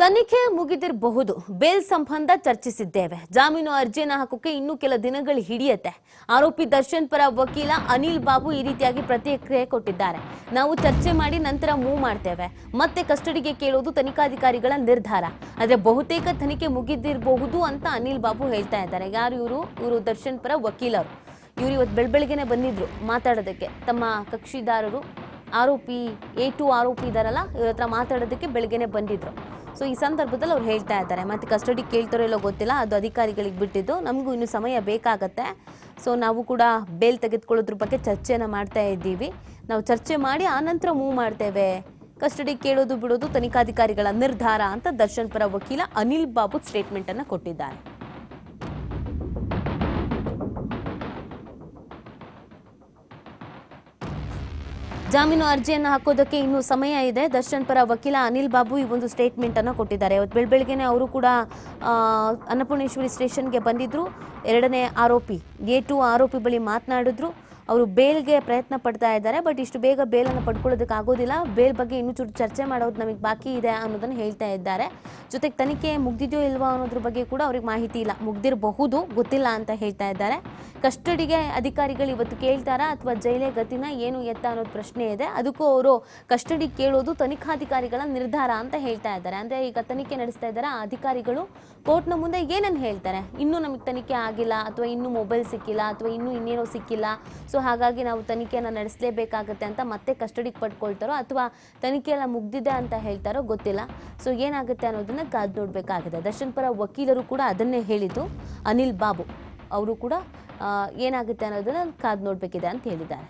ತನಿಖೆ ಮುಗಿದಿರಬಹುದು. ಬೇಲ್ ಸಂಬಂಧ ಚರ್ಚಿಸಿದ್ದೇವೆ. ಜಾಮೀನು ಅರ್ಜಿಯನ್ನು ಹಾಕೋಕೆ ಇನ್ನೂ ಕೆಲ ದಿನಗಳು ಹಿಡಿಯುತ್ತೆ. ಆರೋಪಿ ದರ್ಶನ್ ಪರ ವಕೀಲ ಅನಿಲ್ ಬಾಬು ಈ ರೀತಿಯಾಗಿ ಪ್ರತಿಕ್ರಿಯೆ ಕೊಟ್ಟಿದ್ದಾರೆ. ನಾವು ಚರ್ಚೆ ಮಾಡಿ ನಂತರ ಮೂವ್ ಮಾಡ್ತೇವೆ. ಮತ್ತೆ ಕಸ್ಟಡಿಗೆ ಕೇಳೋದು ತನಿಖಾಧಿಕಾರಿಗಳ ನಿರ್ಧಾರ. ಆದರೆ ಬಹುತೇಕ ತನಿಖೆ ಮುಗಿದಿರಬಹುದು ಅಂತ ಅನಿಲ್ ಬಾಬು ಹೇಳ್ತಾ ಇದ್ದಾರೆ. ಯಾರು ಇವರು ದರ್ಶನ್ ಪರ ವಕೀಲರು. ಇವರು ಇವತ್ತು ಬೆಳಬೆಳಗ್ಗೆನೆ ಬಂದಿದ್ರು ಮಾತಾಡೋದಕ್ಕೆ. ತಮ್ಮ ಕಕ್ಷಿದಾರರು ಆರೋಪಿ A2 ಆರೋಪಿ ಇದಾರಲ್ಲ, ಇವ್ರ ಹತ್ರ ಮಾತಾಡೋದಕ್ಕೆ ಬೆಳಗ್ಗೆನೆ ಬಂದಿದ್ರು. ಸೊ ಈ ಸಂದರ್ಭದಲ್ಲಿ ಅವ್ರು ಹೇಳ್ತಾ ಇದ್ದಾರೆ, ಮತ್ತೆ ಕಸ್ಟಡಿ ಕೇಳ್ತಾರೋ ಇಲ್ಲೋ ಗೊತ್ತಿಲ್ಲ, ಅದು ಅಧಿಕಾರಿಗಳಿಗೆ ಬಿಟ್ಟಿದ್ದು. ನಮಗೂ ಇನ್ನೂ ಸಮಯ ಬೇಕಾಗತ್ತೆ. ಸೊ ನಾವು ಕೂಡ ಬೇಲ್ ತೆಗೆದುಕೊಳ್ಳೋದ್ರ ಬಗ್ಗೆ ಚರ್ಚೆಯನ್ನು ಮಾಡ್ತಾ ಇದ್ದೀವಿ. ನಾವು ಚರ್ಚೆ ಮಾಡಿ ಆನಂತರ ಮೂವ್ ಮಾಡ್ತೇವೆ. ಕಸ್ಟಡಿ ಕೇಳೋದು ಬಿಡೋದು ತನಿಖಾಧಿಕಾರಿಗಳ ನಿರ್ಧಾರ ಅಂತ ದರ್ಶನ್ ಪರ ವಕೀಲ ಅನಿಲ್ ಬಾಬು ಸ್ಟೇಟ್ಮೆಂಟ್ ಅನ್ನು ಕೊಟ್ಟಿದ್ದಾರೆ. ಜಾಮೀನು ಅರ್ಜಿಯನ್ನು ಹಾಕೋದಕ್ಕೆ ಇನ್ನೂ ಸಮಯ ಇದೆ. ದರ್ಶನ್ ಪರ ವಕೀಲ ಅನಿಲ್ ಬಾಬು ಈ ಒಂದು ಸ್ಟೇಟ್ಮೆಂಟ್ ಅನ್ನು ಕೊಟ್ಟಿದ್ದಾರೆ. ಇವತ್ತು ಬೆಳಬೆಳಗ್ಗೆನೆ ಅವರು ಕೂಡ ಅನ್ನಪೂರ್ಣೇಶ್ವರಿ ಸ್ಟೇಷನ್ಗೆ ಬಂದಿದ್ರು. ಎರಡನೇ ಆರೋಪಿ A2 ಆರೋಪಿ ಬಳಿ ಮಾತನಾಡಿದ್ರು. ಅವರು ಬೇಲ್ಗೆ ಪ್ರಯತ್ನ ಪಡ್ತಾ ಇದ್ದಾರೆ. ಬಟ್ ಇಷ್ಟು ಬೇಗ ಬೇಲನ್ನು ಪಡ್ಕೊಳ್ಳೋದಕ್ಕೆ ಆಗೋದಿಲ್ಲ. ಬೇಲ್ ಬಗ್ಗೆ ಇನ್ನೂ ಚೂರು ಚರ್ಚೆ ಮಾಡೋದು ನಮಗೆ ಬಾಕಿ ಇದೆ ಅನ್ನೋದನ್ನು ಹೇಳ್ತಾ ಇದ್ದಾರೆ. ಜೊತೆಗೆ ತನಿಖೆ ಮುಗ್ದಿದೆಯೋ ಇಲ್ವಾ ಅನ್ನೋದ್ರ ಬಗ್ಗೆ ಕೂಡ ಅವ್ರಿಗೆ ಮಾಹಿತಿ ಇಲ್ಲ. ಮುಗ್ದಿರಬಹುದು, ಗೊತ್ತಿಲ್ಲ ಅಂತ ಹೇಳ್ತಾ ಇದ್ದಾರೆ. ಕಸ್ಟಡಿಗೆ ಅಧಿಕಾರಿಗಳು ಇವತ್ತು ಕೇಳ್ತಾರಾ ಅಥವಾ ಜೈಲೇ ಗತಿನ ಏನು ಎತ್ತ ಅನ್ನೋದು ಪ್ರಶ್ನೆ ಇದೆ. ಅದಕ್ಕೂ ಅವರು ಕಸ್ಟಡಿ ಕೇಳೋದು ತನಿಖಾಧಿಕಾರಿಗಳ ನಿರ್ಧಾರ ಅಂತ ಹೇಳ್ತಾ ಇದ್ದಾರೆ. ಅಂದರೆ ಈಗ ತನಿಖೆ ನಡೆಸ್ತಾ ಇದ್ದಾರೆ ಆ ಅಧಿಕಾರಿಗಳು ಕೋರ್ಟ್ನ ಮುಂದೆ ಏನನ್ನು ಹೇಳ್ತಾರೆ, ಇನ್ನೂ ನಮಗೆ ತನಿಖೆ ಆಗಿಲ್ಲ ಅಥವಾ ಇನ್ನೂ ಮೊಬೈಲ್ ಸಿಕ್ಕಿಲ್ಲ ಅಥವಾ ಇನ್ನೇನೋ ಸಿಕ್ಕಿಲ್ಲ, ಸೊ ಹಾಗಾಗಿ ನಾವು ತನಿಖೆಯನ್ನು ನಡೆಸಲೇಬೇಕಾಗತ್ತೆ ಅಂತ ಮತ್ತೆ ಕಸ್ಟಡಿಗೆ ಪಡ್ಕೊಳ್ತಾರೋ ಅಥವಾ ತನಿಖೆ ಎಲ್ಲ ಮುಗ್ದಿದೆ ಅಂತ ಹೇಳ್ತಾರೋ ಗೊತ್ತಿಲ್ಲ. ಸೊ ಏನಾಗುತ್ತೆ ಅನ್ನೋದನ್ನ ಕಾದು ನೋಡಬೇಕಾಗಿದೆ. ದರ್ಶನ್ ಪರ ವಕೀಲರು ಕೂಡ ಅದನ್ನೇ ಹೇಳಿದ್ದು. ಅನಿಲ್ ಬಾಬು ಅವರು ಕೂಡ ಏನಾಗುತ್ತೆ ಅನ್ನೋದನ್ನ ಕಾದು ನೋಡಬೇಕಿದೆ ಅಂತ ಹೇಳಿದ್ದಾರೆ.